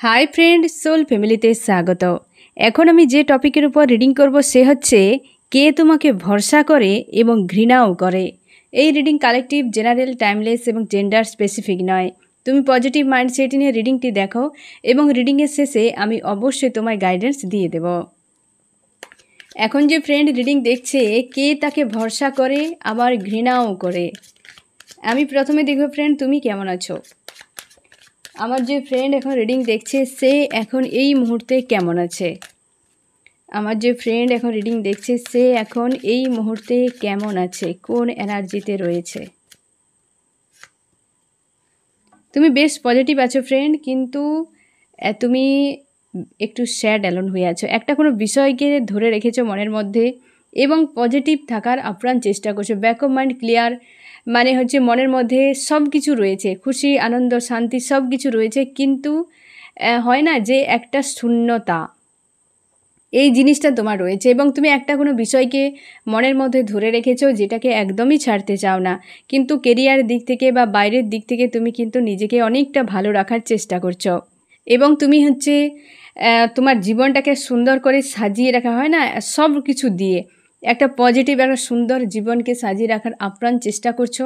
High friend soul फैमिलीते स्वागत। এখন আমি যে টপিকের উপর রিডিং করব সে হচ্ছে কে তোমাকে ভরসা করে এবং ঘৃণাও করে। এই রিডিং কালেকটিভ, জেনারেল, টাইমলেস এবং জেন্ডার স্পেসিফিক নয়। তুমি পজিটিভ মাইন্ডসেট নিয়ে রিডিংটি দেখো এবং রিডিংয়ের শেষে আমি অবশ্যই তোমায় গাইডেন্স দিয়ে দেব। এখন যে ফ্রেন্ড রিডিং দেখছে কে তাকে ভরসা করে আবার ঘৃণাও করে, আমি প্রথমে দেখব ফ্রেন্ড তুমি কেমন আছো। আমার যে ফ্রেন্ড এখন রিডিং দেখছে সে এখন এই মুহূর্তে কেমন আছে। আমার যে ফ্রেন্ড এখন রিডিং দেখছে সে এখন এই মুহূর্তে কেমন আছে, কোন এনার্জিতে রয়েছে। তুমি বেশ পজিটিভ আছো ফ্রেন্ড, কিন্তু তুমি একটু স্যাড অ্যালোন হয়ে আছো। একটা কোনো বিষয়কে ধরে রেখেছো মনের মধ্যে এবং পজিটিভ থাকার আপ্রাণ চেষ্টা করছো। ব্যাক অফ মাইন্ড ক্লিয়ার, মানে হচ্ছে মনের মধ্যে সব কিছু রয়েছে, খুশি, আনন্দ, শান্তি সব কিছু রয়েছে, কিন্তু হয় না যে একটা শূন্যতা, এই জিনিসটা তোমার রয়েছে এবং তুমি একটা কোনো বিষয়কে মনের মধ্যে ধরে রেখেছো যেটাকে একদমই ছাড়তে চাও না। কিন্তু কেরিয়ার দিক থেকে বা বাইরের দিক থেকে তুমি কিন্তু নিজেকে অনেকটা ভালো রাখার চেষ্টা করছো এবং তুমি হচ্ছে তোমার জীবনটাকে সুন্দর করে সাজিয়ে রাখা, হয় না, সব কিছু দিয়ে একটা পজিটিভ একটা সুন্দর জীবনকে সাজিয়ে রাখার আপ্রাণ চেষ্টা করছো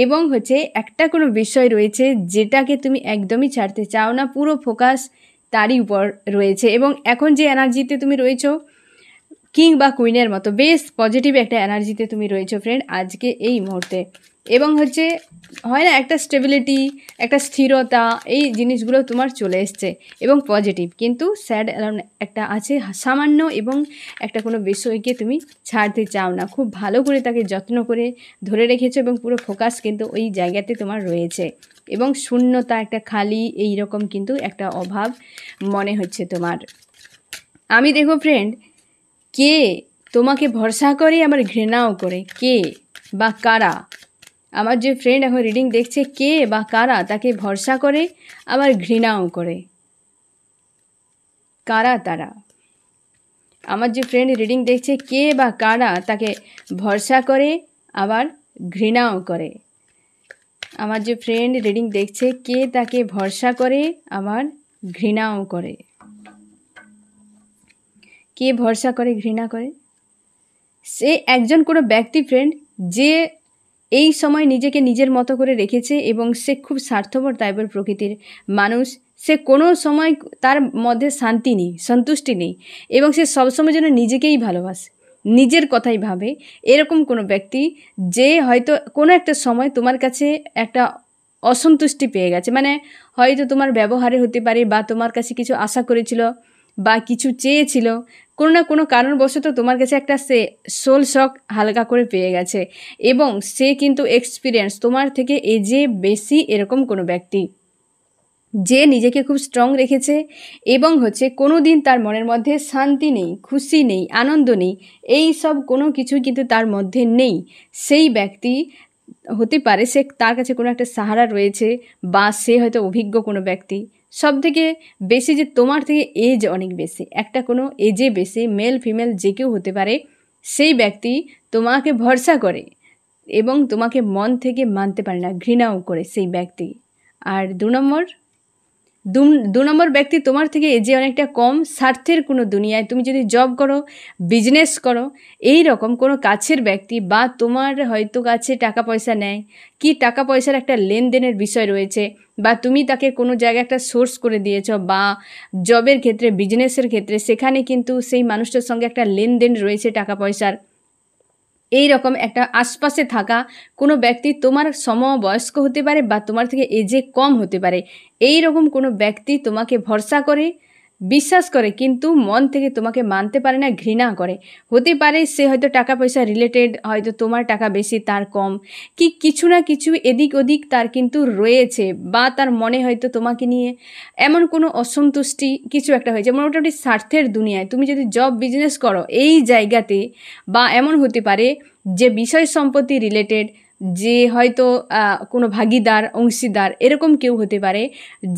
এবং হচ্ছে একটা কোনো বিষয় রয়েছে যেটাকে তুমি একদমই ছাড়তে চাও না, পুরো ফোকাস তারই উপর রয়েছে এবং এখন যে এনার্জিতে তুমি রয়েছো কিং বা কুইনের মতো বেশ পজিটিভ একটা এনার্জিতে তুমি রয়েছো ফ্রেন্ড আজকে এই মুহূর্তে। এবং হচ্ছে হয় না একটা স্টেবিলিটি, একটা স্থিরতা, এই জিনিসগুলো তোমার চলে এসছে এবং পজিটিভ, কিন্তু স্যাড একটা আছে সামান্য এবং একটা কোনো বিষয়কে তুমি ছাড়তে চাও না, খুব ভালো করে তাকে যত্ন করে ধরে রেখেছো এবং পুরো ফোকাস কিন্তু ওই জায়গাতে তোমার রয়েছে এবং শূন্যতা, একটা খালি এই রকম কিন্তু একটা অভাব মনে হচ্ছে তোমার। আমি দেখো ফ্রেন্ড কে তোমাকে ভরসা করে আবার ঘৃণাও করে, কে বা কারা। আমার যে ফ্রেন্ড এখন রিডিং দেখছে কে বা কারা তাকে ভরসা করে আবার ঘৃণাও করে, কারা তারা। আমার যে ফ্রেন্ড রিডিং দেখছে কে বা কারা তাকে ভরসা করে আবার ঘৃণাও করে। আমার যে ফ্রেন্ড রিডিং দেখছে কে তাকে ভরসা করে আবার ঘৃণাও করে, কে ভরসা করে ঘৃণা করে। সে একজন কোনো ব্যক্তি ফ্রেন্ড যে এই সময় নিজেকে নিজের মতো করে রেখেছে এবং সে খুব স্বার্থপর টাইপের প্রকৃতির মানুষ। সে কোনো সময় তার মধ্যে শান্তি নেই, সন্তুষ্টি নেই এবং সে সবসময় যেন নিজেকেই ভালোবাসে, নিজের কথাই ভাবে, এরকম কোনো ব্যক্তি যে হয়তো কোনো একটা সময় তোমার কাছে একটা অসন্তুষ্টি পেয়ে গেছে, মানে হয়তো তোমার ব্যবহারে হতে পারে বা তোমার কাছে কিছু আশা করেছিল বা কিছু চেয়েছিল, কোনো না কোনো কারণবশত তোমার কাছে একটা সে সোল শক হালকা করে পেয়ে গেছে এবং সে কিন্তু এক্সপিরিয়েন্স তোমার থেকে এজে বেশি এরকম কোনো ব্যক্তি যে নিজেকে খুব স্ট্রং রেখেছে এবং হচ্ছে কোনো দিন তার মনের মধ্যে শান্তি নেই, খুশি নেই, আনন্দ নেই, এই সব কোনো কিছু কিন্তু তার মধ্যে নেই। সেই ব্যক্তি হতে পারে সে তার কাছে কোনো একটা সাহারা রয়েছে বা সে হয়তো অভিজ্ঞ কোনো ব্যক্তি, সব থেকে বেশি যে তোমার থেকে এজ অনেক বেশি, একটা কোনো এজে বেশি, মেল ফিমেল যে কেউ হতে পারে, সেই ব্যক্তি তোমাকে ভরসা করে এবং তোমাকে মন থেকে মানতে পারে না, ঘৃণাও করে সেই ব্যক্তি। আর দু নম্বর ব্যক্তি তোমার থেকে এজে অনেকটা কম, স্বার্থের কোনো দুনিয়ায়, তুমি যদি জব করো, বিজনেস করো, এই রকম কোনো কাছের ব্যক্তি বা তোমার হয়তো কাছে টাকা পয়সা নেয় কি টাকা পয়সার একটা লেনদেনের বিষয় রয়েছে বা তুমি তাকে কোনো জায়গায় একটা সোর্স করে দিয়েছ বা জবের ক্ষেত্রে, বিজনেসের ক্ষেত্রে, সেখানে কিন্তু সেই মানুষটার সঙ্গে একটা লেনদেন রয়েছে টাকা পয়সার, এই রকম একটা আশপাশে থাকা কোনো ব্যক্তি তোমার সমবয়স্ক হতে পারে বা তোমার থেকে এজে কম হতে পারে, এই রকম কোনো ব্যক্তি তোমাকে ভরসা করে, বিশ্বাস করে, কিন্তু মন থেকে তোমাকে মানতে পারে না, ঘৃণা করে। হতে পারে সে হয়তো টাকা পয়সা রিলেটেড, হয়তো তোমার টাকা বেশি তার কম, কি কিছু না কিছু এদিক ওদিক তার কিন্তু রয়েছে বা তার মনে হয়তো তোমাকে নিয়ে এমন কোনো অসন্তুষ্টি কিছু একটা হয়েছে, মোটামুটি স্বার্থের দুনিয়ায় তুমি যদি জব বিজনেস করো এই জায়গাতে, বা এমন হতে পারে যে বিষয় সম্পত্তি রিলেটেড, যে হয়তো কোনো ভাগিদার, অংশীদার এরকম কেউ হতে পারে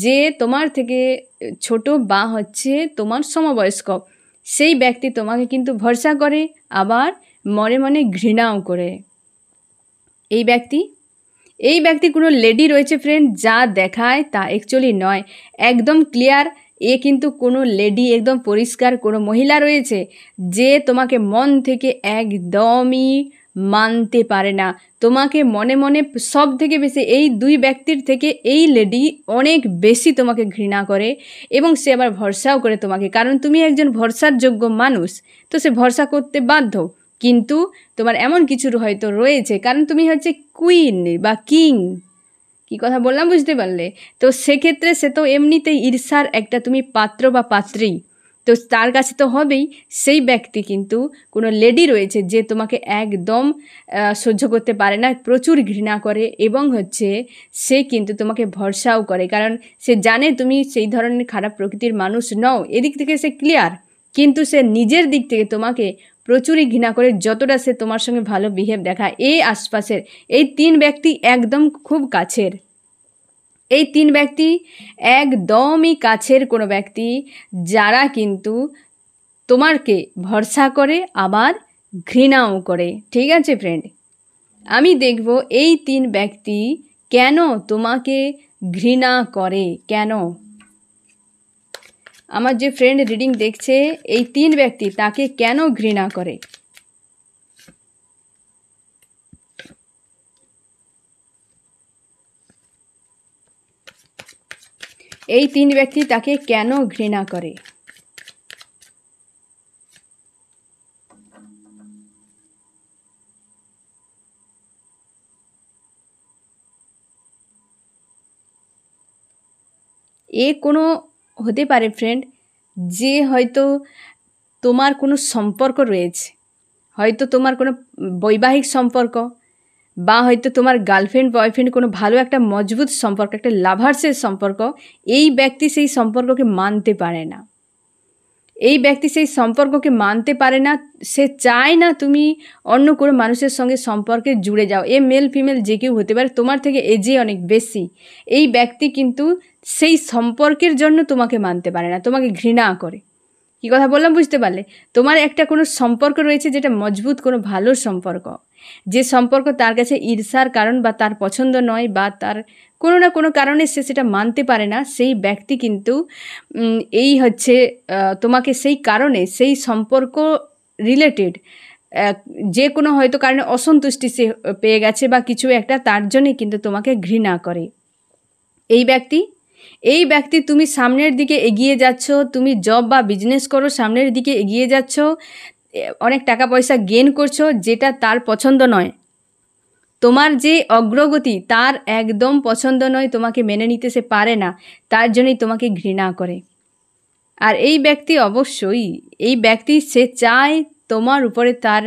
যে তোমার থেকে ছোট বা হচ্ছে তোমার সমবয়স্ক, সেই ব্যক্তি তোমাকে কিন্তু ভরসা করে আবার মনে মনে ঘৃণাও করে। এই ব্যক্তি কোনো লেডি রয়েছে ফ্রেন্ড, যা দেখায় তা অ্যাকচুয়ালি নয়, একদম ক্লিয়ার এ কিন্তু কোনো লেডি, একদম পরিষ্কার কোনো মহিলা রয়েছে যে তোমাকে মন থেকে একদমই মানতে পারে না। তোমাকে মনে মনে সব থেকে বেশি এই দুই ব্যক্তির থেকে এই লেডি অনেক বেশি তোমাকে ঘৃণা করে, এবং সে আবার ভরসাও করে তোমাকে, কারণ তুমি একজন ভরসার যোগ্য মানুষ, তো সে ভরসা করতে বাধ্য। কিন্তু তোমার এমন কিছু হয়তো রয়েছে, কারণ তুমি হচ্ছে কুইন বা কিং, কি কথা বললাম বুঝতে পারলে? তো সেক্ষেত্রে সে তো এমনিতেই ঈর্ষার একটা তুমি পাত্র বা পাত্রী, তো তার কাছে তো হবেই। সেই ব্যক্তি কিন্তু কোনো লেডি রয়েছে যে তোমাকে একদম সহ্য করতে পারে না, প্রচুর ঘৃণা করে, এবং হচ্ছে সে কিন্তু তোমাকে ভরসাও করে, কারণ সে জানে তুমি সেই ধরনের খারাপ প্রকৃতির মানুষ নও, এদিক থেকে সে ক্লিয়ার। কিন্তু সে নিজের দিক থেকে তোমাকে প্রচুরই ঘৃণা করে, যতটা সে তোমার সঙ্গে ভালো বিহেভ দেখায়। এই আশপাশের এই তিন ব্যক্তি একদম খুব কাছের, এই তিন ব্যক্তি একদমই কাছের কোনো ব্যক্তি, যারা কিন্তু তোমাকে ভরসা করে আবার ঘৃণাও করে। ঠিক আছে ফ্রেন্ড, আমি দেখব এই তিন ব্যক্তি কেন তোমাকে ঘৃণা করে, কেন। আমার যে ফ্রেন্ড রিডিং দেখছে, এই তিন ব্যক্তি তাকে কেন ঘৃণা করে। এই তিন ব্যক্তি তাকে কেন ঘৃণা করে। এ কোনো হতে পারে ফ্রেন্ড, যে হয়তো তোমার কোনো সম্পর্ক রয়েছে, হয়তো তোমার কোনো বৈবাহিক সম্পর্ক, বা হয়তো তোমার গার্লফ্রেন্ড বয়ফ্রেন্ড কোনো ভালো একটা মজবুত সম্পর্ক, একটা লাভার্সের সম্পর্ক, এই ব্যক্তি সেই সম্পর্ককে মানতে পারে না। এই ব্যক্তি সেই সম্পর্ককে মানতে পারে না, সে চায় না তুমি অন্য কোনো মানুষের সঙ্গে সম্পর্কে জুড়ে যাও। এ মেল ফিমেল যে কেউ হতে পারে, তোমার থেকে এজে অনেক বেশি। এই ব্যক্তি কিন্তু সেই সম্পর্কের জন্য তোমাকে মানতে পারে না, তোমাকে ঘৃণা করে। কী কথা বললাম বুঝতে পারলে? তোমার একটা কোনো সম্পর্ক রয়েছে যেটা মজবুত, কোনো ভালো সম্পর্ক, যে সম্পর্ক তার কাছে ঈর্ষার কারণ বা তার পছন্দ নয়, বা তার কোনো না কোনো কারণে সে সেটা মানতে পারে না, সেই ব্যক্তি কিন্তু এই হচ্ছে তোমাকে সেই কারণে, সেই সম্পর্ক রিলেটেড যে কোনো হয়তো কারণে অসন্তুষ্টি সে পেয়ে গেছে বা কিছু একটা, তার জন্যে কিন্তু তোমাকে ঘৃণা করে। এই ব্যক্তি তুমি সামনের দিকে এগিয়ে যাচ্ছ, তুমি জব বা বিজনেস করো, সামনের দিকে এগিয়ে যাচ্ছ, অনেক টাকা পয়সা গেইন করছো, যেটা তার পছন্দ নয়। তোমার যে অগ্রগতি তার একদম পছন্দ নয়, তোমাকে মেনে নিতে সে পারে না, তার জন্যই তোমাকে ঘৃণা করে। আর এই ব্যক্তি অবশ্যই, এই ব্যক্তি সে চায় তোমার উপরে তার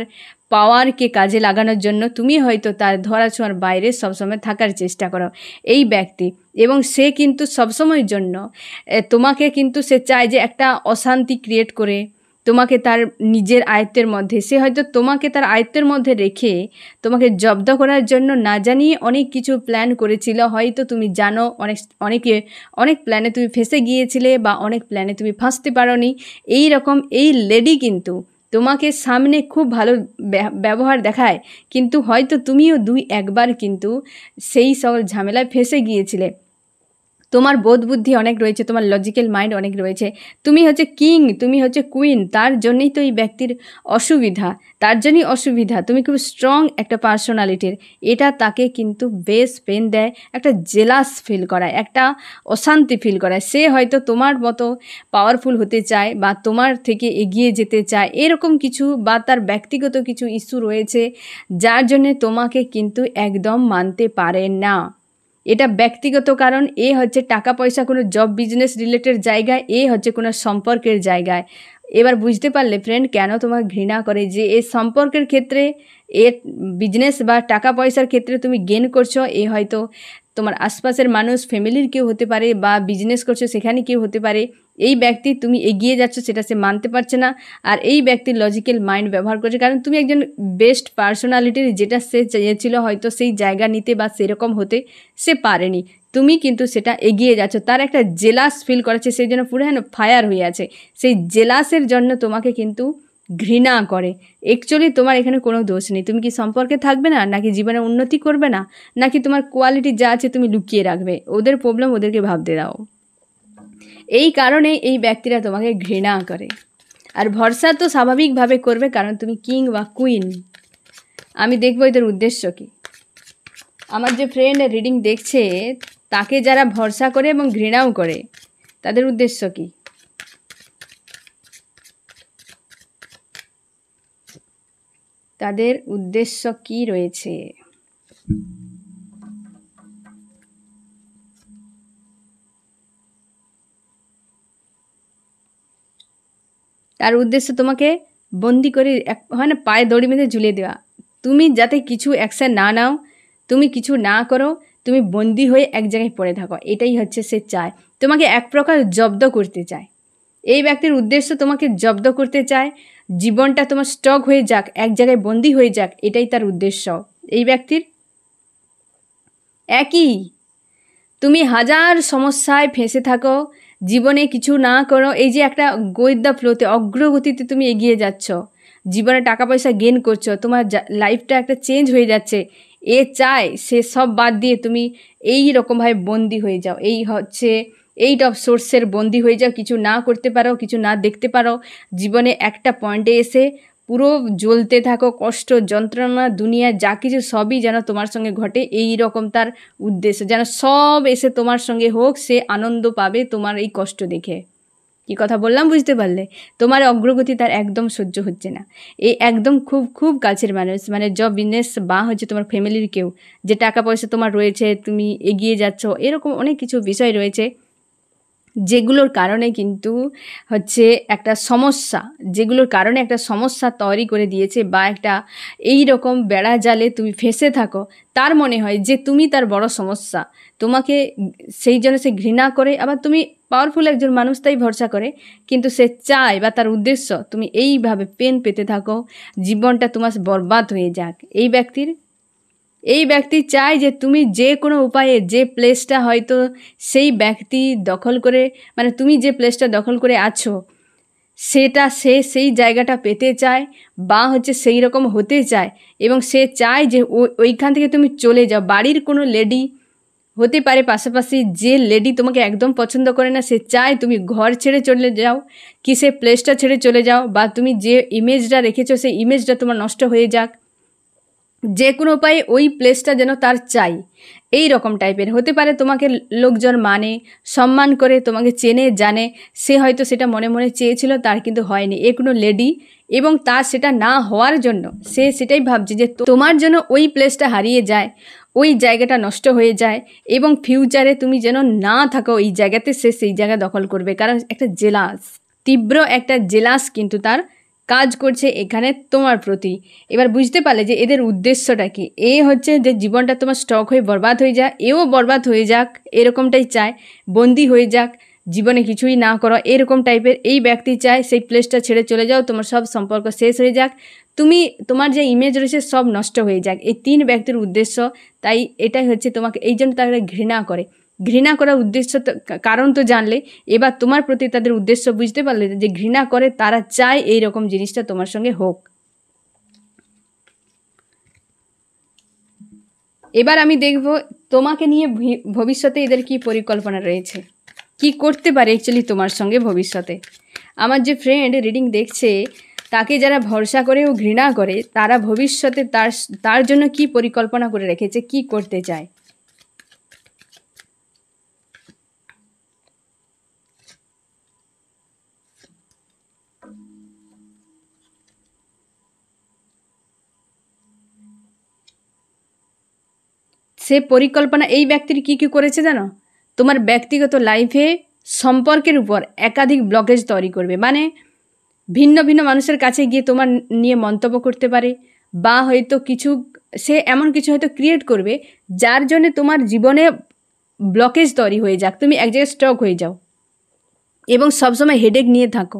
পাওয়ারকে কাজে লাগানোর জন্য, তুমি হয়তো তার ধরাছোঁয়ার বাইরে সবসময় থাকার চেষ্টা করো এই ব্যক্তি, এবং সে কিন্তু সবসময়ের জন্য তোমাকে কিন্তু সে চায় যে একটা অশান্তি ক্রিয়েট করে তোমাকে তার নিজের আয়ত্তের মধ্যে, সে হয়তো তোমাকে তার আয়ত্তের মধ্যে রেখে তোমাকে জব্দ করার জন্য না জানিয়ে অনেক কিছু প্ল্যান করেছিল। হয়তো তুমি জানো অনেক প্ল্যানে তুমি ফেঁসে গিয়েছিলে, বা অনেক প্ল্যানে তুমি ফাঁসতে পারোনি। এই রকম এই লেডি কিন্তু তোমাকে সামনে খুব ভালো ব্যবহার দেখায়, কিন্তু হয়তো তুমিও একবার কিন্তু সেই সকল ঝামেলায় ফেঁসে গিয়েছিলে। তোমার বোধ বুদ্ধি অনেক রয়েছে, তোমার লজিক্যাল মাইন্ড অনেক রয়েছে, তুমি হচ্ছে কিং, তুমি হচ্ছে কুইন, তার জন্যই তো এই ব্যক্তির অসুবিধা, তার জন্যই অসুবিধা। তুমি খুব স্ট্রং একটা পার্সোনালিটির, এটা তাকে কিন্তু বেশ পেন দেয়, একটা জেলাস ফিল করায়, একটা অশান্তি ফিল করায়। সে হয়তো তোমার মতো পাওয়ারফুল হতে চায় বা তোমার থেকে এগিয়ে যেতে চায়, এরকম কিছু, বা তার ব্যক্তিগত কিছু ইস্যু রয়েছে, যার জন্যে তোমাকে কিন্তু একদম মানতে পারে না। এটা ব্যক্তিগত কারণ, এ হচ্ছে টাকা পয়সা কোনো জব বিজনেস রিলেটেড জায়গায়, এ হচ্ছে কোনো সম্পর্কের জায়গায়। এবার বুঝতে পারলে ফ্রেন্ড কেন তোমার ঘৃণা করে, যে এ সম্পর্কের ক্ষেত্রে, এ বিজনেস বা টাকা পয়সার ক্ষেত্রে তুমি গেইন করছো, এ হয়তো তোমার আশপাশের মানুষ, ফ্যামিলির কেউ হতে পারে, বা বিজনেস করছো সেখানে কেউ হতে পারে। এই ব্যক্তি তুমি এগিয়ে যাচ্ছ সেটা সে মানতে পারছে না, আর এই ব্যক্তির লজিক্যাল মাইন্ড ব্যবহার করছে, কারণ তুমি একজন বেস্ট পার্সোনালিটির, যেটা সে চেয়েছিল হয়তো সেই জায়গা নিতে বা সেরকম হতে সে পারেনি, তুমি কিন্তু সেটা এগিয়ে যাচ্ছ। তার একটা জেলাস ফিল করেছে, সেই জন্য পুরো ফায়ার হয়ে আছে, সেই জেলাসের জন্য তোমাকে কিন্তু ঘৃণা করে। অ্যাকচুয়ালি তোমার এখানে কোনো দোষ নেই, তুমি কি সম্পর্কে থাকবে না, নাকি জীবনে উন্নতি করবে না, নাকি তোমার কোয়ালিটি যা আছে তুমি লুকিয়ে রাখবে? ওদের প্রবলেম ওদেরকে ভাবতে দাও। এই কারণে এই ব্যক্তিরা তোমাকে ঘৃণা করে। আর ভরসা তো স্বাভাবিকভাবে করবে, কারণ তুমি কিং বা কুইন। আমি দেখবো এদের উদ্দেশ্য কী। আমার যে ফ্রেন্ড রিডিং দেখছে তাকে যারা ভরসা করে এবং ঘৃণাও করে, তাদের উদ্দেশ্য কী? তাদের উদ্দেশ্য কী রয়েছে? তার উদ্দেশ্য তোমাকে বন্দি করে হয় না, পায়ে দড়ি বেঁধে ঝুলিয়ে দেওয়া। তুমি যাতে কিছু অ্যাকশন না নাও, তুমি কিছু না করো, তুমি বন্দি হয়ে এক জায়গায় পড়ে থাকো, এটাই হচ্ছে সে চায়। তোমাকে এক প্রকার জব্দ করতে চায়। এই ব্যক্তির উদ্দেশ্য তোমাকে জব্দ করতে চায়, জীবনটা তোমার স্টক হয়ে যাক, এক জায়গায় বন্দি হয়ে যাক, এটাই তার উদ্দেশ্য এই ব্যক্তির। একই, তুমি হাজার সমস্যায় ফেঁসে থাকো, জীবনে কিছু না করো, এই যে একটা গোয়েদ দ্য ফ্লোতে অগ্রগতিতে তুমি এগিয়ে যাচ্ছ, জীবনে টাকা পয়সা গেইন করছো, তোমার লাইফটা একটা চেঞ্জ হয়ে যাচ্ছে, এ চায় সে সব বাদ দিয়ে তুমি এই রকমভাবে বন্দি হয়ে যাও। এই হচ্ছে 8 অফ সোর্সের বন্দি হয়ে যাও, কিছু না করতে পারো, কিছু না দেখতে পারো, জীবনে একটা পয়েন্টে এসে পুরো জ্বলতে থাকো, কষ্ট যন্ত্রণা দুনিয়া যা কিছু সবই যেন তোমার সঙ্গে ঘটে, এই রকম তার উদ্দেশ্য, যেন সব এসে তোমার সঙ্গে হোক, সে আনন্দ পাবে তোমার এই কষ্ট দেখে। কি কথা বললাম বুঝতে পারলে? তোমার অগ্রগতি তার একদম সহ্য হচ্ছে না। এই একদম খুব খুব কাছের মানুষ, মানে জব বিজনেস বা হচ্ছে তোমার ফ্যামিলির কেউ, যে টাকা পয়সা তোমার রয়েছে, তুমি এগিয়ে যাচ্ছ, এরকম অনেক কিছু বিষয় রয়েছে যেগুলোর কারণে কিন্তু হচ্ছে একটা সমস্যা, যেগুলোর কারণে একটা সমস্যা তৈরি করে দিয়েছে, বা একটা এই রকম বেড়া জালে তুমি ফেঁসে থাকো, তার মনে হয় যে তুমি তার বড় সমস্যা, তোমাকে সেই জন্য সে ঘৃণা করে। আবার তুমি পাওয়ারফুল একজন মানুষ তাই ভরসা করে, কিন্তু সে চায় বা তার উদ্দেশ্য তুমি এইভাবে পেন পেতে থাকো, জীবনটা তোমার বরবাদ হয়ে যাক। এই ব্যক্তি চায় যে তুমি যে কোনো উপায়ে যে প্লেসটা হয়তো সেই ব্যক্তি দখল করে, মানে তুমি যে প্লেসটা দখল করে আছো সেটা সে সেই জায়গাটা পেতে চায়, বা হচ্ছে সেই রকম হতে চায়, এবং সে চায় যে ওইখান থেকে তুমি চলে যাও। বাড়ির কোনো লেডি হতে পারে পাশাপাশি, যে লেডি তোমাকে একদম পছন্দ করে না, সে চায় তুমি ঘর ছেড়ে চলে যাও, কি সে প্লেসটা ছেড়ে চলে যাও, বা তুমি যে ইমেজটা রেখেছো সেই ইমেজটা তোমার নষ্ট হয়ে যাক, যে কোনো উপায়ে ওই প্লেসটা যেন তার চাই। এই রকম টাইপের হতে পারে। তোমাকে লোকজন মানে সম্মান করে, তোমাকে চেনে জানে, সে হয়তো সেটা মনে মনে চেয়েছিল, তার কিন্তু হয়নি, এ কোনো লেডি, এবং তার সেটা না হওয়ার জন্য সে সেটাই ভাবছে যে তোমার জন্য ওই প্লেসটা হারিয়ে যায়, ওই জায়গাটা নষ্ট হয়ে যায়, এবং ফিউচারে তুমি যেন না থাকো ওই জায়গাতে, সে সেই জায়গা দখল করবে। কারণ একটা জেলাস, তীব্র একটা জেলাস কিন্তু তার কাজ করছে এখানে তোমার প্রতি। এবার বুঝতে পারলে যে এদের উদ্দেশ্যটা কি। এ হচ্ছে যে জীবনটা তোমার স্টক হয়ে বরবাদ হয়ে যায়, এও বরবাদ হয়ে যাক, এরকমটাই চায়, বন্দি হয়ে যাক, জীবনে কিছুই না করো, এরকম টাইপের। এই ব্যক্তি চায় সেই প্লেসটা ছেড়ে চলে যাও, তোমার সব সম্পর্ক শেষ হয়ে যাক, তুমি তোমার যে ইমেজ রয়েছে সব নষ্ট হয়ে যাক। এই 3 ব্যক্তির উদ্দেশ্য। তাই এটাই হচ্ছে তোমাকে, এই জন্য তারা ঘৃণা করে। ঘৃণা করার উদ্দেশ্য কারণ তো জানলে, এবার তোমার প্রতি তাদের উদ্দেশ্য বুঝতে পারলে, যে ঘৃণা করে, তারা চায় এই রকম জিনিসটা তোমার সঙ্গে হোক। এবার আমি দেখব তোমাকে নিয়ে ভবিষ্যতে এদের কি পরিকল্পনা রয়েছে, কি করতে পারে অ্যাকচুয়ালি তোমার সঙ্গে ভবিষ্যতে। আমার যে ফ্রেন্ড রিডিং দেখছে তাকে যারা ভরসা করে ও ঘৃণা করে, তারা ভবিষ্যতে তার জন্য কি পরিকল্পনা করে রেখেছে, কি করতে চায়। সে পরিকল্পনা এই ব্যক্তির কি কি করেছে জানো? তোমার ব্যক্তিগত লাইফে সম্পর্কের উপর একাধিক ব্লকেজ তৈরি করবে, মানে ভিন্ন ভিন্ন মানুষের কাছে গিয়ে তোমার নিয়ে মন্তব্য করতে পারে, বা হয়তো কিছু সে এমন কিছু হয়তো ক্রিয়েট করবে যার জন্য তোমার জীবনে ব্লকেজ তৈরি হয়ে যাক, তুমি এক জায়গায় স্টক হয়ে যাও এবং সবসময় হেডেক নিয়ে থাকো।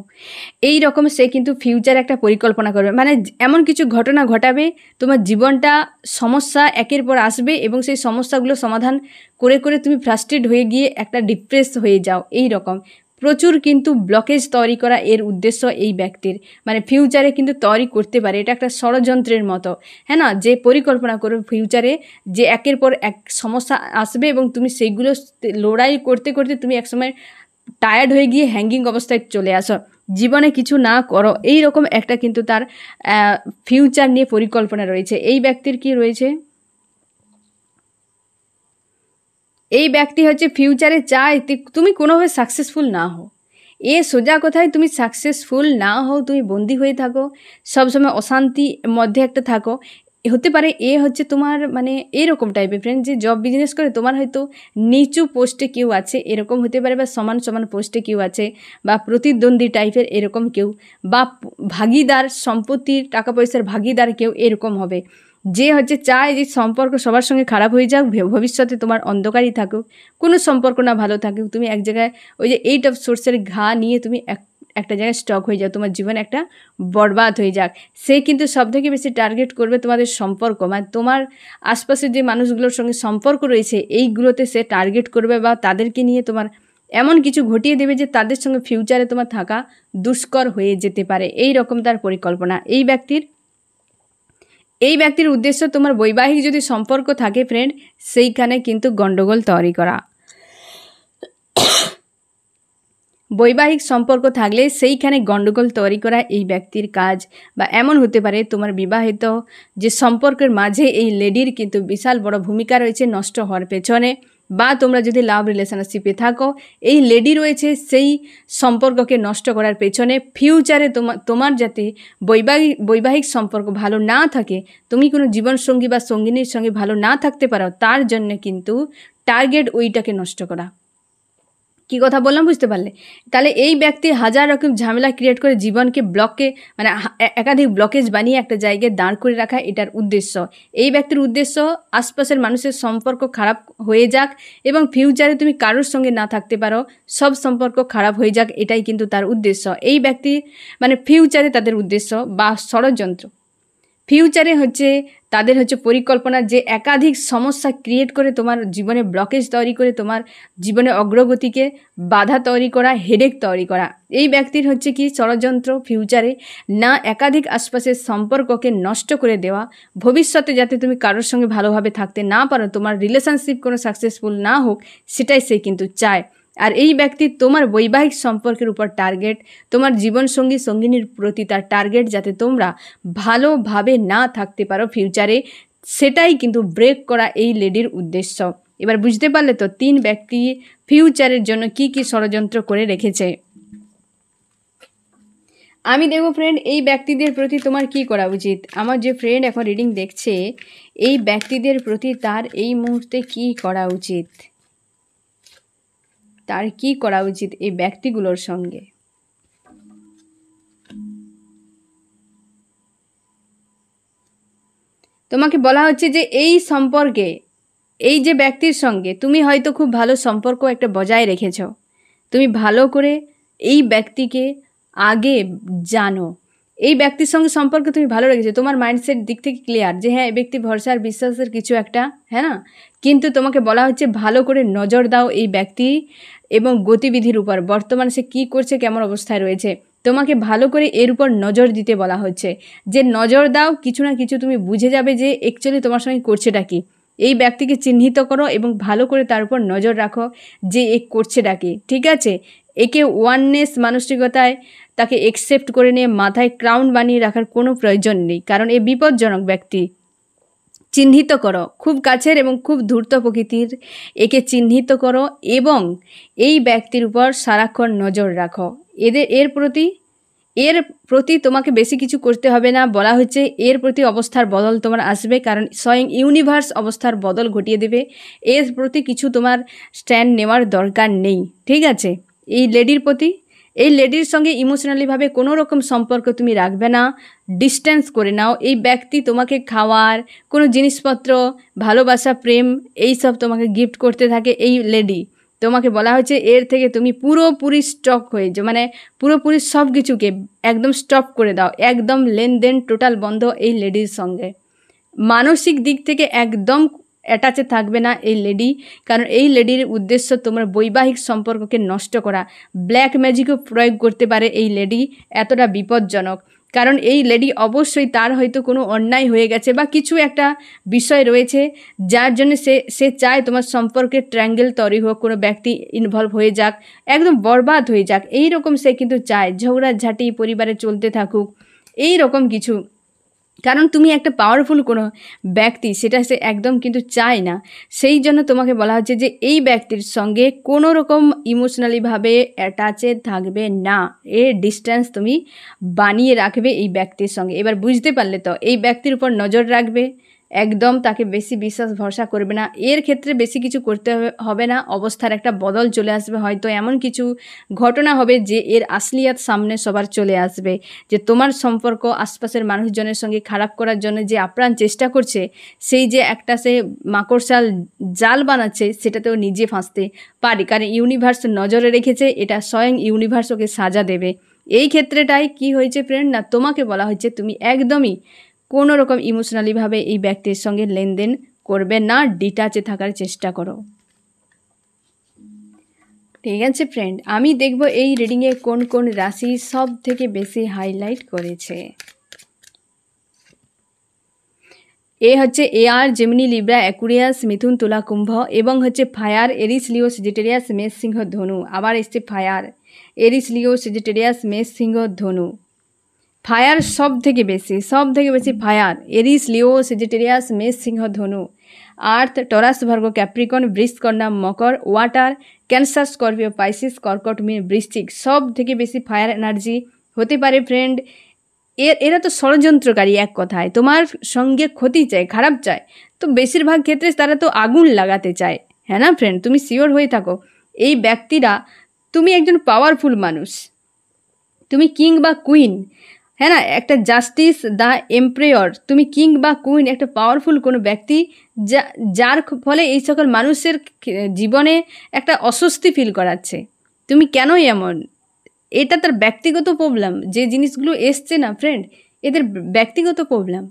এই রকম সে কিন্তু ফিউচার একটা পরিকল্পনা করবে, মানে এমন কিছু ঘটনা ঘটাবে, তোমার জীবনটা সমস্যা একের পর আসবে, এবং সেই সমস্যাগুলো সমাধান করে করে তুমি ফ্রাস্ট্রেট হয়ে গিয়ে একটা ডিপ্রেস হয়ে যাও। এই রকম প্রচুর কিন্তু ব্লকেজ তৈরি করা এর উদ্দেশ্য এই ব্যক্তির, মানে ফিউচারে কিন্তু তৈরি করতে পারে। এটা একটা ষড়যন্ত্রের মতো, হ্যাঁ না, যে পরিকল্পনা করবে ফিউচারে, যে একের পর এক সমস্যা আসবে এবং তুমি সেইগুলো লড়াই করতে করতে তুমি একসময় টায়ার্ড হয়ে গিয়ে হ্যাঙ্গিং অবস্থায় চলে আসো, জীবনে কিছু না করো, এই রকম একটা কিন্তু তার ফিউচার নিয়ে পরিকল্পনা রয়েছে। এই ব্যক্তির কি রয়েছে, এই ব্যক্তি হচ্ছে ফিউচারে চায় তুমি কোনোভাবে সাকসেসফুল না হও। এ সোজা কথায় তুমি সাকসেসফুল না হও, তুমি বন্দি হয়ে থাকো, সবসময় অশান্তির মধ্যে একটা থাকো। হতে পারে এ হচ্ছে তোমার মানে এরকম টাইপের ফ্রেন্ড যে জব বিজনেস করে, তোমার হয়তো নিচু পোস্টে কেউ আছে এরকম হতে পারে, বা সমান সমান পোস্টে কেউ আছে, বা প্রতিদ্বন্দ্বী টাইপের এরকম কেউ, বা ভাগিদার সম্পত্তির টাকা পয়সার ভাগিদার কেউ এরকম হবে, যে হচ্ছে চায় যে সম্পর্ক সবার সঙ্গে খারাপ হয়ে যাক, ভবিষ্যতে তোমার অন্ধকারই থাকুক, কোনো সম্পর্ক না ভালো থাকুক, তুমি এক জায়গায় ওই যে 8 অফ সোর্সের ঘা নিয়ে তুমি একটা জায়গায় স্টক হয়ে যাও, তোমার জীবন একটা বরবাদ হয়ে যাক। সে কিন্তু সবথেকে বেশি টার্গেট করবে তোমাদের সম্পর্ক, মানে তোমার আশপাশের যে মানুষগুলোর সঙ্গে সম্পর্ক রয়েছে এইগুলোতে সে টার্গেট করবে, বা তাদেরকে নিয়ে তোমার এমন কিছু ঘটিয়ে দেবে যে তাদের সঙ্গে ফিউচারে তোমার থাকা দুষ্কর হয়ে যেতে পারে, এই রকম তার পরিকল্পনা। এই ব্যক্তির উদ্দেশ্য তোমার বৈবাহিক যদি সম্পর্ক থাকে ফ্রেন্ড, সেইখানে কিন্তু গণ্ডগোল তৈরি করা। বৈবাহিক সম্পর্ক থাকলে সেইখানে গণ্ডগোল তৈরি করা এই ব্যক্তির কাজ। বা এমন হতে পারে তোমার বিবাহিত যে সম্পর্কের মাঝে এই লেডির কিন্তু বিশাল বড় ভূমিকা রয়েছে নষ্ট হওয়ার পেছনে, বা তোমরা যদি লাভ রিলেশনশিপে থাকো এই লেডি রয়েছে সেই সম্পর্ককে নষ্ট করার পেছনে। ফিউচারে তোমার যাতে বৈবাহিক সম্পর্ক ভালো না থাকে, তুমি কোনো জীবনসঙ্গী বা সঙ্গিনীর সঙ্গে ভালো না থাকতে পারো, তার জন্য কিন্তু টার্গেট ওইটাকে নষ্ট করা। কি কথা বললাম বুঝতে পারলে? তাহলে এই ব্যক্তি হাজার রকম ঝামেলা ক্রিয়েট করে জীবনকে ব্লকে মানে একাধিক ব্লকেজ বানিয়ে একটা জায়গায় দাঁড় করে রাখা এটার উদ্দেশ্য। এই ব্যক্তির উদ্দেশ্য আশপাশের মানুষের সম্পর্ক খারাপ হয়ে যাক এবং ফিউচারে তুমি কারোর সঙ্গে না থাকতে পারো, সব সম্পর্ক খারাপ হয়ে যাক, এটাই কিন্তু তার উদ্দেশ্য। এই ব্যক্তি মানে ফিউচারে তাদের উদ্দেশ্য বা ষড়যন্ত্র, ফিউচারে হচ্ছে তাদের হচ্ছে পরিকল্পনা যে একাধিক সমস্যা ক্রিয়েট করে তোমার জীবনে ব্লকেজ তৈরি করে তোমার জীবনে অগ্রগতিকে বাধা তৈরি করা, হেডেক তৈরি করা। এই ব্যক্তির হচ্ছে কি ষড়যন্ত্র ফিউচারে না একাধিক আশপাশের সম্পর্ককে নষ্ট করে দেওয়া, ভবিষ্যতে যাতে তুমি কারোর সঙ্গে ভালোভাবে থাকতে না পারো, তোমার রিলেশনশিপ কোনো সাকসেসফুল না হোক, সেটাই সে কিন্তু চায়। আর এই ব্যক্তি তোমার বৈবাহিক সম্পর্কের উপর টার্গেট, তোমার জীবনসঙ্গী সঙ্গিনীর প্রতি তার টার্গেট যাতে তোমরা ভালোভাবে না থাকতে পারো ফিউচারে, সেটাই কিন্তু ব্রেক করা এই লেডির উদ্দেশ্য। এবার বুঝতে পারলে তো 3 ব্যক্তি ফিউচারের জন্য কি কি ষড়যন্ত্র করে রেখেছে। আমি দেখো ফ্রেন্ড এই ব্যক্তিদের প্রতি তোমার কি করা উচিত। আমার যে ফ্রেন্ড এখন রিডিং দেখছে এই ব্যক্তিদের প্রতি তার এই মুহূর্তে কি করা উচিত, তার কি করা উচিত এই ব্যক্তিগুলোর সঙ্গে। তোমাকে বলা হচ্ছে যে এই সম্পর্কে এই যে ব্যক্তির সঙ্গে তুমি হয়তো খুব ভালো সম্পর্ক একটা বজায় রেখেছ, তুমি ভালো করে এই ব্যক্তিকে আগে জানো, এই ব্যক্তির সঙ্গে সম্পর্ক তুমি ভালো রেখেছো, তোমার মাইন্ডসেট দিক থেকে ক্লিয়ার যে হ্যাঁ এই ব্যক্তি ভরসা আর বিশ্বাসের কিছু একটা, হ্যাঁ না। কিন্তু তোমাকে বলা হচ্ছে ভালো করে নজর দাও এই ব্যক্তি এবং গতিবিধির উপর, বর্তমানে সে কী করছে, কেমন অবস্থায় রয়েছে, তোমাকে ভালো করে এর উপর নজর দিতে বলা হচ্ছে। যে নজর দাও, কিছু না কিছু তুমি বুঝে যাবে যে অ্যাকচুয়ালি তোমার সঙ্গে করছেটা কি। এই ব্যক্তিকে চিহ্নিত করো এবং ভালো করে তার উপর নজর রাখো যে এ করছেটা কি, ঠিক আছে। একে ওয়াননেস মানসিকতায় তাকে একসেপ্ট করে নিয়ে মাথায় ক্রাউন বানিয়ে রাখার কোনো প্রয়োজন নেই, কারণ এ বিপজ্জনক ব্যক্তি। চিহ্নিত করো খুব কাছের এবং খুব ধূর্ত প্রকৃতির, একে চিহ্নিত করো এবং এই ব্যক্তির উপর সারাক্ষণ নজর রাখো। এর প্রতি তোমাকে বেশি কিছু করতে হবে না, বলা হচ্ছে এর প্রতি অবস্থার বদল তোমার আসবে, কারণ স্বয়ং ইউনিভার্স অবস্থার বদল ঘটিয়ে দেবে। এর প্রতি কিছু তোমার স্ট্যান্ড নেওয়ার দরকার নেই, ঠিক আছে। এই লেডির প্রতি, এই লেডির সঙ্গে ইমোশনালিভাবে কোনো রকম সম্পর্ক তুমি রাখবে না, ডিস্টেন্স করে নাও। এই ব্যক্তি তোমাকে খাওয়ার কোনো জিনিসপত্র, ভালোবাসা, প্রেম এইসব তোমাকে গিফট করতে থাকে। এই লেডি তোমাকে বলা হয়েছে এর থেকে তুমি পুরোপুরি স্টপ হয়ে যাও, মানে পুরোপুরি সব কিছুকে একদম স্টপ করে দাও, একদম লেনদেন টোটাল বন্ধ এই লেডির সঙ্গে। মানসিক দিক থেকে একদম অ্যাটাচে থাকবে না এই লেডি, কারণ এই লেডির উদ্দেশ্য তোমার বৈবাহিক সম্পর্ককে নষ্ট করা। ব্ল্যাক ম্যাজিকও প্রয়োগ করতে পারে এই লেডি, এতটা বিপজ্জনক। কারণ এই লেডি অবশ্যই তার হয়তো কোনো অন্যায় হয়ে গেছে বা কিছু একটা বিষয় রয়েছে যার জন্য সে চায় তোমার সম্পর্কে ট্রায়াঙ্গেল তৈরি হোক, কোনো ব্যক্তি ইনভলভ হয়ে যাক, একদম বরবাদ হয়ে যাক, এই রকম সে কিন্তু চায়, ঝগড়াঝাটি পরিবারে চলতে থাকুক, এই রকম কিছু। কারণ তুমি একটা পাওয়ারফুল কোনো ব্যক্তি, সেটা সে একদম কিন্তু চায় না। সেই জন্য তোমাকে বলা হচ্ছে যে এই ব্যক্তির সঙ্গে কোনো রকম ইমোশনালিভাবে অ্যাটাচে থাকবে না, ডিস্টেন্স তুমি বানিয়ে রাখবে এই ব্যক্তির সঙ্গে। এবার বুঝতে পারলে তো, এই ব্যক্তির উপর নজর রাখবে, একদম তাকে বেশি বিশ্বাস ভরসা করবে না, এর ক্ষেত্রে বেশি কিছু করতে হবে না, অবস্থার একটা বদল চলে আসবে, হয়তো এমন কিছু ঘটনা হবে যে এর আসলিয়াত সামনে সবার চলে আসবে, যে তোমার সম্পর্ক আশপাশের মানুষজনের সঙ্গে খারাপ করার জন্য যে আপ্রাণ চেষ্টা করছে, সেই যে একটা সে মাকড়সাল জাল বানাচ্ছে, সেটাতেও নিজে ফাঁসতে পারে, কারণ ইউনিভার্স নজরে রেখেছে, এটা স্বয়ং ইউনিভার্স ওকে সাজা দেবে। এই ক্ষেত্রেটাই কি হয়েছে ফ্রেন্ড, না তোমাকে বলা হচ্ছে তুমি একদমই কোনো রকম ইমোশনালিভাবে এই ব্যক্তির সঙ্গে লেনদেন করবে না, ডিটাচে থাকার চেষ্টা করো। ঠিক আছে ফ্রেন্ড, আমি দেখব এই রিডিংয়ে কোন কোন রাশি সব থেকে বেশি হাইলাইট করেছে। এ হচ্ছে এয়ার, জেমিনি, লিব্রা, অ্যাকুরিয়াস, মিথুন, তুলা, কুম্ভ, এবং হচ্ছে ফায়ার, এরিস, লিও, সেজিটেরিয়াস, মেষ, সিংহ, ধনু। আবার এসছে ফায়ার, এরিস, লিও, সেজিটেরিয়াস, মেষ, সিংহ, ধনু। ফায়ার সব থেকে বেশি ফায়ার, এরিস, লিও, সেজিটেরিয়াস, মেষ, সিংহ, ধনু। আর্থ, টরাস, ভার্গ, ক্যাপ্রিকন, বৃষ, কন্যা, মকর। ওয়াটার, ক্যান্সার, স্করপিও, পাইসিস, কর্কট, মীন, বৃশ্চিক। সব থেকে বেশি ফায়ার এনার্জি হতে পারে ফ্রেন্ড। এরা তো ষড়যন্ত্রকারী, এক কথায় তোমার সঙ্গে ক্ষতি চায়, খারাপ চায়, তো বেশিরভাগ ক্ষেত্রে তারা তো আগুন লাগাতে চায়, হ্যাঁ না ফ্রেন্ড? তুমি শিওর হয়ে থাকো এই ব্যক্তিরা, তুমি একজন পাওয়ারফুল মানুষ, তুমি কিং বা কুইন, হ্যাঁ না, একটা জাস্টিস, দ্য এম্পায়ার, তুমি কিং বা কুইন, একটা পাওয়ারফুল কোনো ব্যক্তি, যার ফলে এই সকল মানুষের জীবনে একটা অস্বস্তি ফিল করাচ্ছে। তুমি কেন এমন? এটা তার ব্যক্তিগত প্রবলেম, যে জিনিসগুলো এসছে না ফ্রেন্ড, এদের ব্যক্তিগত প্রবলেম।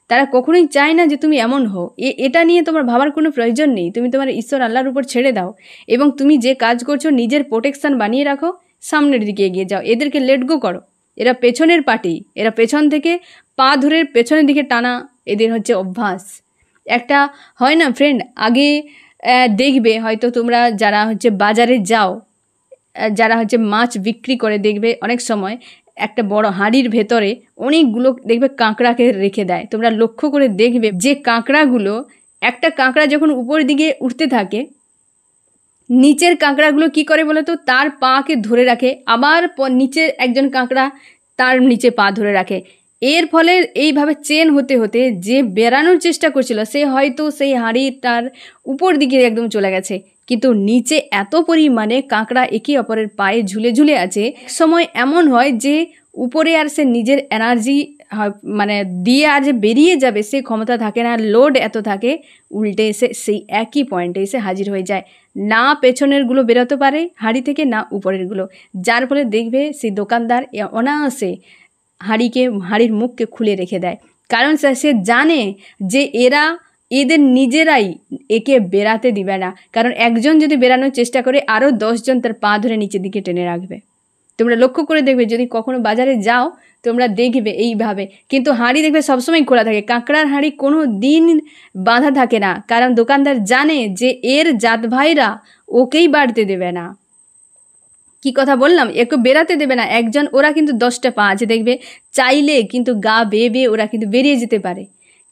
তারা কখনোই চায় না যে তুমি এমন হও। এটা নিয়ে তোমার ভাবার কোনো প্রয়োজন নেই, তুমি তোমার ঈশ্বর আল্লাহর উপর ছেড়ে দাও, এবং তুমি যে কাজ করছো নিজের প্রোটেকশান বানিয়ে রাখো, সামনের দিকে এগিয়ে যাও, এদেরকে লেট গো করো। এরা পেছনের পার্টি, এরা পেছন থেকে পা ধরে পেছনের দিকে টানা এদের হচ্ছে অভ্যাস। একটা হয় না ফ্রেন্ড, আগে দেখবে হয়তো তোমরা যারা হচ্ছে বাজারে যাও, যারা হচ্ছে মাছ বিক্রি করে, দেখবে অনেক সময় একটা বড় হাঁড়ির ভেতরে অনেকগুলো দেখবে কাঁকড়াকে রেখে দেয়। তোমরা লক্ষ্য করে দেখবে যে কাঁকড়াগুলো, একটা কাঁকড়া যখন উপর দিকে উঠতে থাকে, নিচের কাঁকড়াগুলো কি করে বলো তো, তার পাকে ধরে রাখে, আবার নিচের একজন কাঁকড়া তার নিচে পা ধরে রাখে। এর ফলে এইভাবে চেন হতে হতে যে বেরানোর চেষ্টা করছিল, সে হয়তো সেই হাঁড়িটার উপর দিকে একদম চলে গেছে, কিন্তু নিচে এত পরিমাণে কাঁকড়া একে অপরের পায়ে ঝুলে ঝুলে আছে, সময় এমন হয় যে উপরে আর সে নিজের এনার্জি মানে দিয়ে আর যে বেরিয়ে যাবে সে ক্ষমতা থাকে না, লোড এত থাকে, উল্টে এসে সেই একই পয়েন্টে এসে হাজির হয়ে যায়। না পেছনেরগুলো বেরোতে পারে হাঁড়ি থেকে, না উপরেরগুলো, যার ফলে দেখবে সেই দোকানদার অনায়াসে হাঁড়ির মুখকে খুলে রেখে দেয়। কারণ সে জানে যে এদের নিজেরাই একে বেরাতে দিবে না, কারণ একজন যদি বেরানোর চেষ্টা করে আরও 10 জন তার পা ধরে নিচের দিকে টেনে রাখবে। তোমরা লক্ষ্য করে দেখবে, যদি কখনো বাজারে যাও তোমরা দেখবে এইভাবে, কিন্তু হাঁড়ি দেখবে সবসময় খোলা থাকে, কাঁকড়ার হাঁড়ি কোনো দিন বাঁধা থাকে না, কারণ দোকানদার জানে যে এর জাত ভাইরা ওকেই বাড়তে দেবে না। কি কথা বললাম, একে বেরাতে দেবে না একজন, ওরা কিন্তু 10টা পা আছে দেখবে, চাইলে কিন্তু গা বেয়ে বেয়ে ওরা কিন্তু বেরিয়ে যেতে পারে,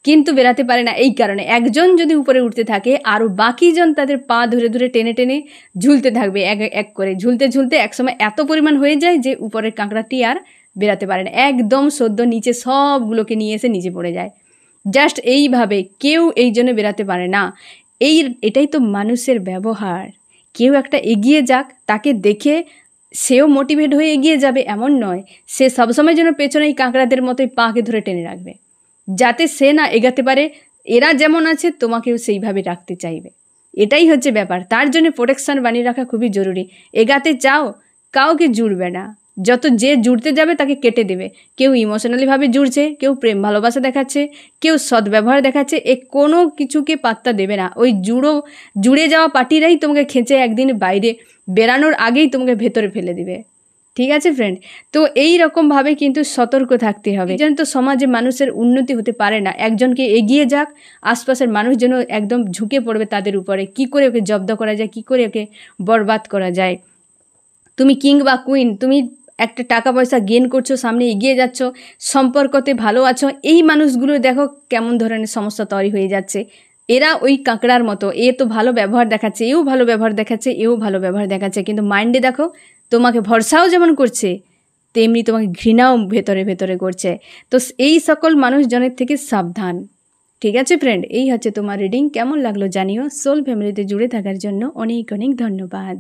কিন্তু বেরাতে পারে না। এই কারণে একজন যদি উপরে উঠতে থাকে, আরও বাকিজন তাদের পা ধরে ধরে টেনে টেনে ঝুলতে থাকবে, এক এক করে ঝুলতে ঝুলতে একসময় এত পরিমাণ হয়ে যায় যে উপরের কাঁকড়াটি আর বেরাতে পারে না, একদম সদ্য নিচে সবগুলোকে নিয়ে এসে নিচে পড়ে যায়। জাস্ট এইভাবে কেউ এই জন্য বেরাতে পারে না। এটাই তো মানুষের ব্যবহার। কেউ একটা এগিয়ে যাক, তাকে দেখে সেও মোটিভেট হয়ে এগিয়ে যাবে এমন নয়, সে সবসময় যেন পেছনে এই কাঁকড়াদের মতোই পাকে ধরে টেনে রাখবে, যাতে সে না এগাতে পারে। এরা যেমন আছে তোমাকেও সেইভাবে রাখতে চাইবে, এটাই হচ্ছে ব্যাপার। তার জন্য প্রোটেকশান বানিয়ে রাখা খুবই জরুরি। এগাতে চাও, কাউকে জুড়বে না, যে জুড়তে যাবে তাকে কেটে দেবে। কেউ ইমোশনালিভাবে জুড়ছে, কেউ প্রেম ভালোবাসা দেখাচ্ছে, কেউ সদ্ব্যবহার দেখাচ্ছে, কোনো কিছুকে পাত্তা দেবে না। ওই জুড়ে যাওয়া পার্টিরাই তোমাকে খেঁচে একদিন বাইরে বেরানোর আগেই তোমাকে ভেতরে ফেলে দিবে। ঠিক আছে ফ্রেন্ড? তো এই রকমভাবে কিন্তু সতর্ক থাকতে হবে। এই জন্য তো সমাজে মানুষের উন্নতি হতে পারে না। একজনকে এগিয়ে যাক, আশপাশের মানুষ যেন একদম ঝুঁকে পড়বে তাদের উপরে। কি করে ওকে জব্দ করা যায়, কি করে ওকে বরবাদ করা যায়। তুমি কিং বা কুইন, তুমি একটা টাকা পয়সা গেইন করছো, সামনে এগিয়ে যাচ্ছ, সম্পর্কতে ভালো আছো, এই মানুষগুলো দেখো কেমন ধরনের সমস্যা তৈরি হয়ে যাচ্ছে। এরা ওই কাঁকড়ার মতো, এ তো ভালো ব্যবহার দেখাচ্ছে, এও ভালো ব্যবহার দেখাচ্ছে, এও ভালো ব্যবহার দেখাচ্ছে, কিন্তু মাইন্ডে দেখো তোমাকে ভরসাও যেমন করছে তেমনি তোমাকে ঘৃণাও ভেতরে ভেতরে করছে। তো এই সকল মানুষজনের থেকে সাবধান। ঠিক আছে ফ্রেন্ড, এই হচ্ছে তোমার রিডিং। কেমন লাগলো জানিও। সোল ফ্যামিলিতে জুড়ে থাকার জন্য অনেক অনেক ধন্যবাদ।